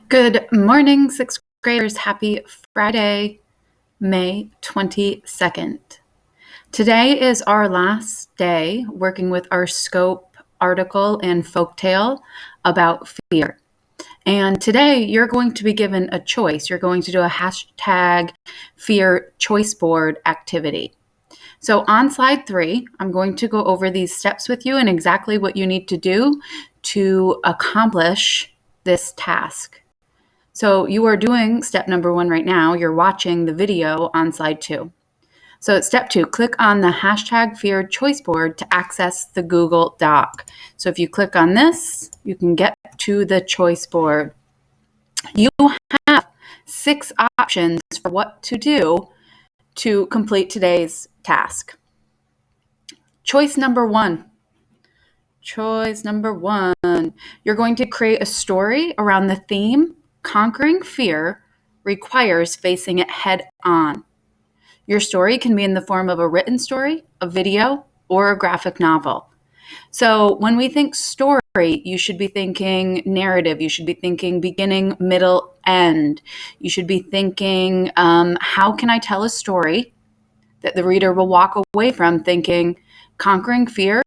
Good morning, sixth graders. Happy Friday, May 22nd. Today is our last day working with our scope article and folktale about fear. And today you're going to be given a choice. You're going to do a hashtag fear choice board activity. So on slide 3, I'm going to go over these steps with you and exactly what you need to do to accomplish this task. So you are doing step number 1 right now. You're watching the video on slide 2. So step 2, click on the hashtag fear choice board to access the Google Doc. So if you click on this, you can get to the choice board. You have 6 options for what to do to complete today's task. Choice number 1. You're going to create a story around the theme conquering fear requires facing it head on. Your story can be in the form of a written story, a video, or a graphic novel. So when we think story, you should be thinking narrative. You should be thinking beginning, middle, end. You should be thinking, how can I tell a story that the reader will walk away from thinking conquering fear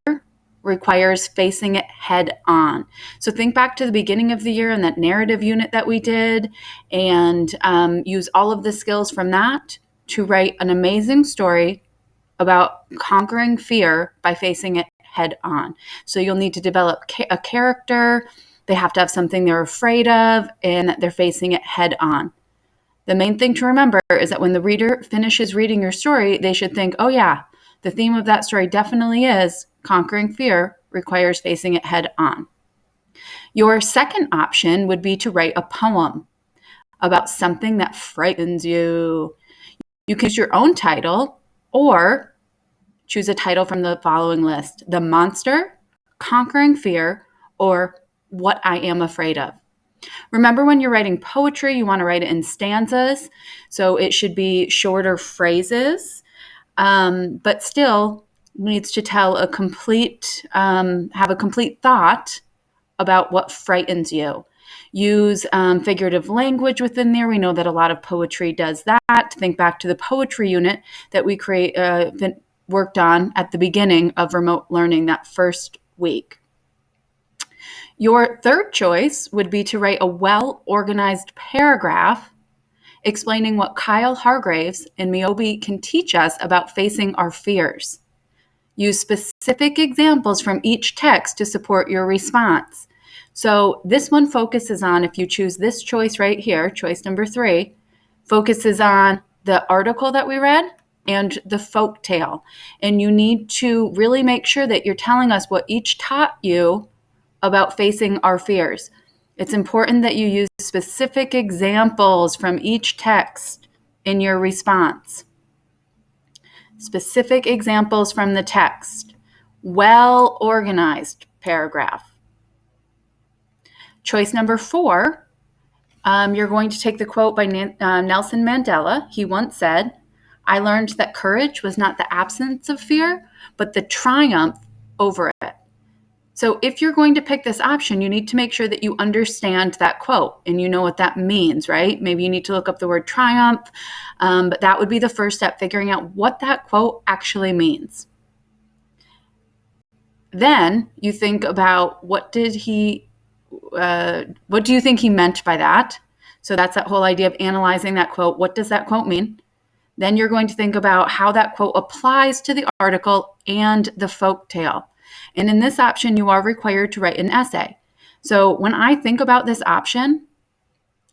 requires facing it head on. So think back to the beginning of the year and that narrative unit that we did and use all of the skills from that to write an amazing story about conquering fear by facing it head on. So you'll need to develop a character. They have to have something they're afraid of and that they're facing it head on. The main thing to remember is that when the reader finishes reading your story, they should think, oh yeah, the theme of that story definitely is conquering fear requires facing it head on. Your second option would be to write a poem about something that frightens you. You can use your own title or choose a title from the following list: The Monster, Conquering Fear, or What I Am Afraid of. Remember, when you're writing poetry, you want to write it in stanzas, so it should be shorter phrases, but still needs to tell have a complete thought about what frightens you. Use figurative language within there. We know that a lot of poetry does that. Think back to the poetry unit that we worked on at the beginning of remote learning that first week. Your third choice would be to write a well-organized paragraph explaining what Kyle Hargraves and Miobi can teach us about facing our fears. Use specific examples from each text to support your response. So this one focuses on, if you choose this choice right here, choice number 3, focuses on the article that we read and the folk tale. And you need to really make sure that you're telling us what each taught you about facing our fears. It's important that you use specific examples from each text in your response. Specific examples from the text. Well-organized paragraph. Choice number 4, you're going to take the quote by Nelson Mandela. He once said, "I learned that courage was not the absence of fear, but the triumph over it." So if you're going to pick this option, you need to make sure that you understand that quote and you know what that means, right? Maybe you need to look up the word triumph, but that would be the first step, figuring out what that quote actually means. Then you think about what do you think he meant by that? So that's that whole idea of analyzing that quote. What does that quote mean? Then you're going to think about how that quote applies to the article and the folk tale. And in this option, you are required to write an essay. So when I think about this option,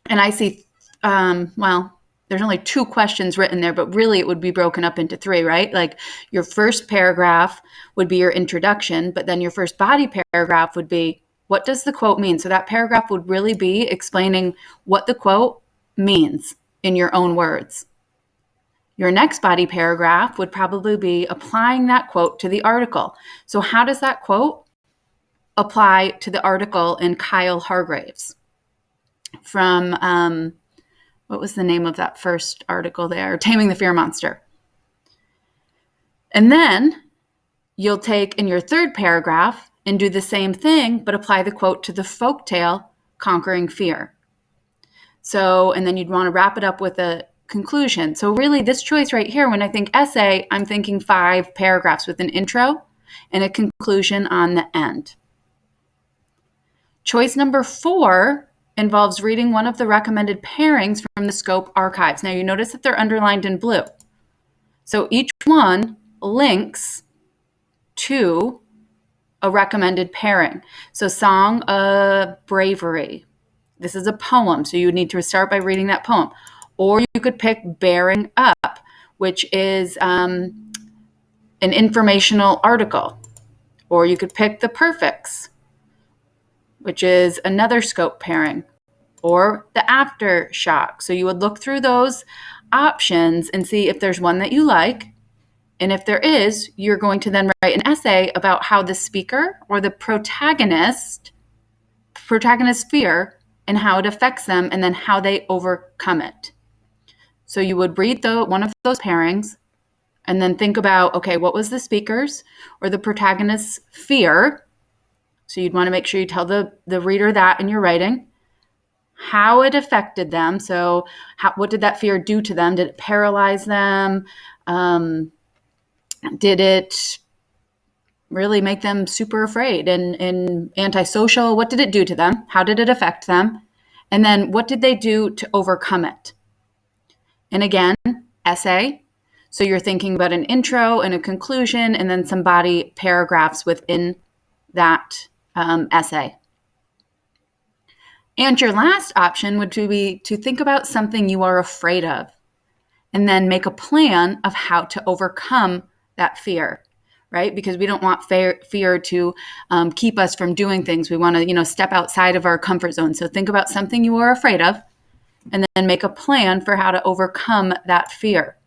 and I see, there's only 2 questions written there, but really it would be broken up into 3, right? Like your first paragraph would be your introduction, but then your first body paragraph would be, what does the quote mean? So that paragraph would really be explaining what the quote means in your own words. Your next body paragraph would probably be applying that quote to the article. So how does that quote apply to the article in Kyle Hargraves? From, what was the name of that first article there? Taming the Fear Monster. And then you'll take in your third paragraph and do the same thing, but apply the quote to the folktale, Conquering Fear. So, and then you'd want to wrap it up with a conclusion. So really this choice right here, when I think essay, I'm thinking 5 paragraphs with an intro and a conclusion on the end. Choice number 4 involves reading one of the recommended pairings from the scope archives. Now you notice that they're underlined in blue. So each one links to a recommended pairing. So Song of Bravery. This is a poem, so you would need to start by reading that poem. Or you could pick Bearing Up, which is an informational article. Or you could pick The Perfects, which is another scope pairing. Or The Aftershock. So you would look through those options and see if there's one that you like. And if there is, you're going to then write an essay about how the speaker or the protagonist's fear and how it affects them, and then how they overcome it. So you would read one of those pairings and then think about, okay, what was the speaker's or the protagonist's fear? So you'd want to make sure you tell the reader that in your writing. How it affected them. So what did that fear do to them? Did it paralyze them? Did it really make them super afraid and antisocial? What did it do to them? How did it affect them? And then what did they do to overcome it? And again, essay. So you're thinking about an intro and a conclusion and then some body paragraphs within that essay. And your last option would be to think about something you are afraid of and then make a plan of how to overcome that fear, right? Because we don't want fear to keep us from doing things. We want to, step outside of our comfort zone. So think about something you are afraid of and then make a plan for how to overcome that fear.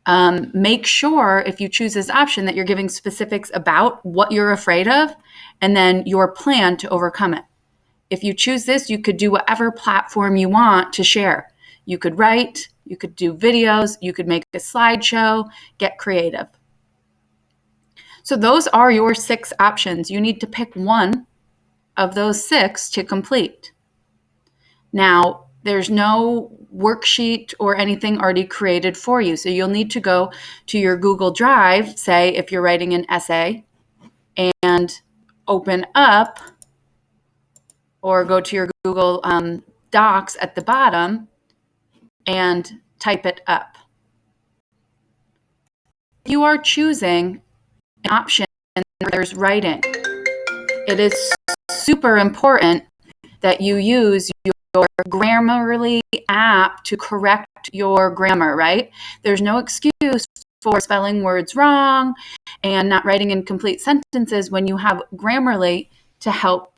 Make sure if you choose this option that you're giving specifics about what you're afraid of and then your plan to overcome it. If you choose this, you could do whatever platform you want to share. You could write, you could do videos, you could make a slideshow, get creative. So those are your 6 options. You need to pick one of those 6 to complete. Now, there's no worksheet or anything already created for you. So you'll need to go to your Google Drive, say if you're writing an essay, and open up or go to your Google Docs at the bottom and type it up. You are choosing an option where there's writing. It is super important that you use your Grammarly app to correct your grammar, right? There's no excuse for spelling words wrong and not writing in complete sentences when you have Grammarly to help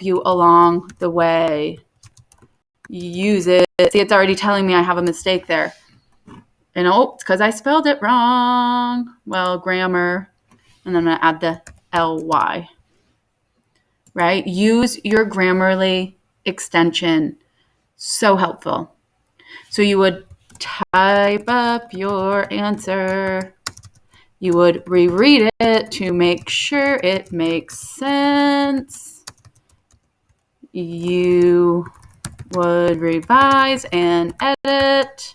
you along the way. Use it. See, it's already telling me I have a mistake there. And it's because I spelled it wrong. Well, grammar. And then I'm going to add the ly. Right? Use your Grammarly extension. So helpful. So you would type up your answer. You would reread it to make sure it makes sense. You would revise and edit,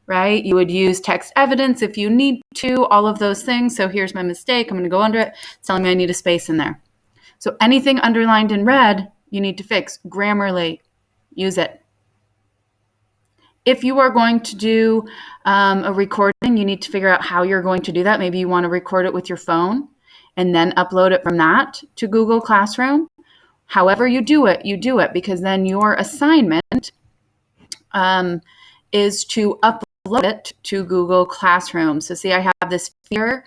right? You would use text evidence if you need to, all of those things. So here's my mistake. I'm going to go under it. It's telling me I need a space in there. So anything underlined in red, you need to fix. Grammarly, use it. If you are going to do a recording, you need to figure out how you're going to do that. Maybe you want to record it with your phone and then upload it from that to Google Classroom. However you do it because then your assignment is to upload it to Google Classroom. So see, I have this fear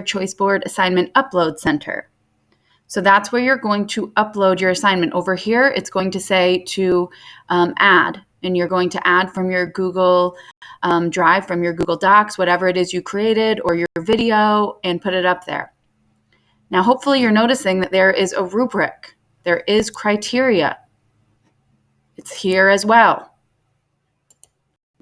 choice board assignment upload center. So that's where you're going to upload your assignment. Over here, it's going to say to add, and you're going to add from your Google Drive, from your Google Docs, whatever it is you created, or your video, and put it up there. Now, hopefully you're noticing that there is a rubric. There is criteria. It's here as well.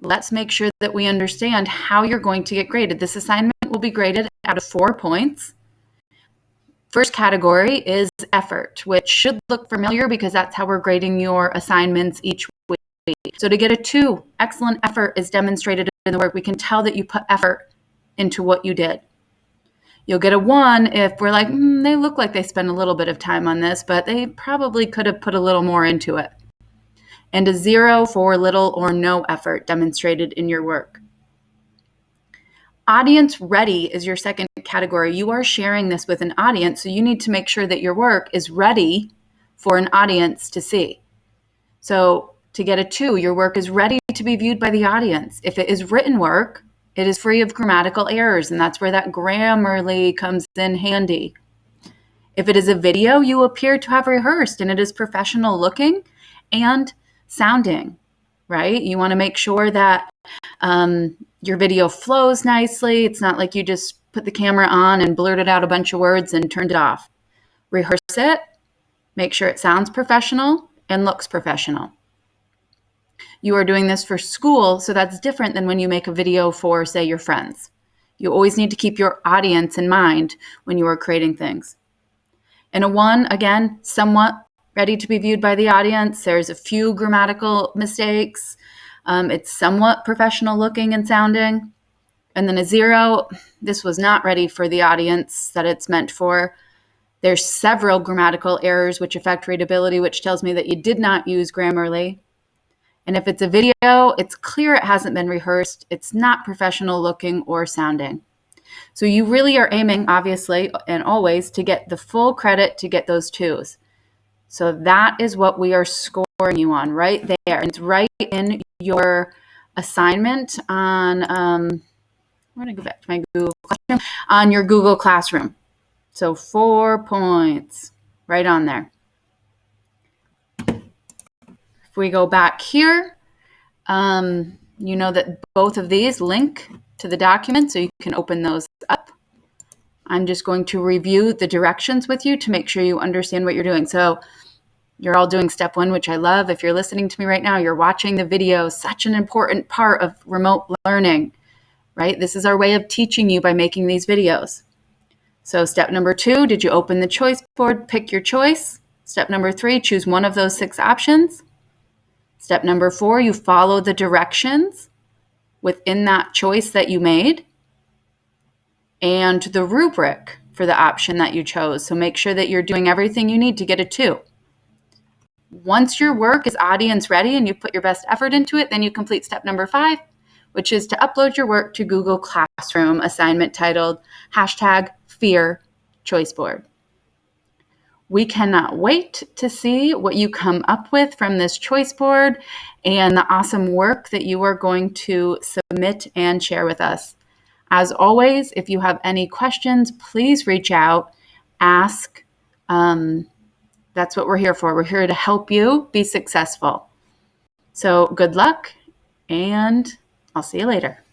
Let's make sure that we understand how you're going to get graded. This assignment will be graded out of 4 points. First category is effort, which should look familiar because that's how we're grading your assignments each week. So to get a 2, excellent effort is demonstrated in the work. We can tell that you put effort into what you did. You'll get a 1 if we're like, they look like they spent a little bit of time on this, but they probably could have put a little more into it. And a 0 for little or no effort demonstrated in your work. Audience ready is your second category. You are sharing this with an audience, so you need to make sure that your work is ready for an audience to see. So to get a 2, your work is ready to be viewed by the audience. If it is written work, it is free of grammatical errors, and that's where that Grammarly comes in handy. If it is a video, you appear to have rehearsed, and it is professional looking and sounding, right? You want to make sure that your video flows nicely. It's not like you just put the camera on and blurted out a bunch of words and turned it off. Rehearse it. Make sure it sounds professional and looks professional. You are doing this for school, so that's different than when you make a video for, say, your friends. You always need to keep your audience in mind when you are creating things. And a 1, again, somewhat ready to be viewed by the audience. There's a few grammatical mistakes. It's somewhat professional looking and sounding. And then a 0, this was not ready for the audience that it's meant for. There's several grammatical errors which affect readability, which tells me that you did not use Grammarly. And if it's a video, it's clear it hasn't been rehearsed. It's not professional looking or sounding. So you really are aiming, obviously, and always to get the full credit to get those 2s. So that is what we are scoring you on right there. It's right in your assignment on, I'm going to go back to my Google Classroom, on your Google Classroom. So 4 points right on there. If we go back here, you know that both of these link to the document, so you can open those up. I'm just going to review the directions with you to make sure you understand what you're doing. So you're all doing step 1, which I love. If you're listening to me right now, you're watching the video, such an important part of remote learning, right? This is our way of teaching you by making these videos. So step number 2, did you open the choice board? Pick your choice. Step number 3, choose one of those 6 options. Step number 4, you follow the directions within that choice that you made and the rubric for the option that you chose. So make sure that you're doing everything you need to get a 2. Once your work is audience ready and you put your best effort into it, then you complete step number 5, which is to upload your work to Google Classroom, assignment titled #Fear Choice Board. We cannot wait to see what you come up with from this choice board and the awesome work that you are going to submit and share with us. As always, if you have any questions, please reach out, ask. That's what we're here for. We're here to help you be successful. So good luck, and I'll see you later.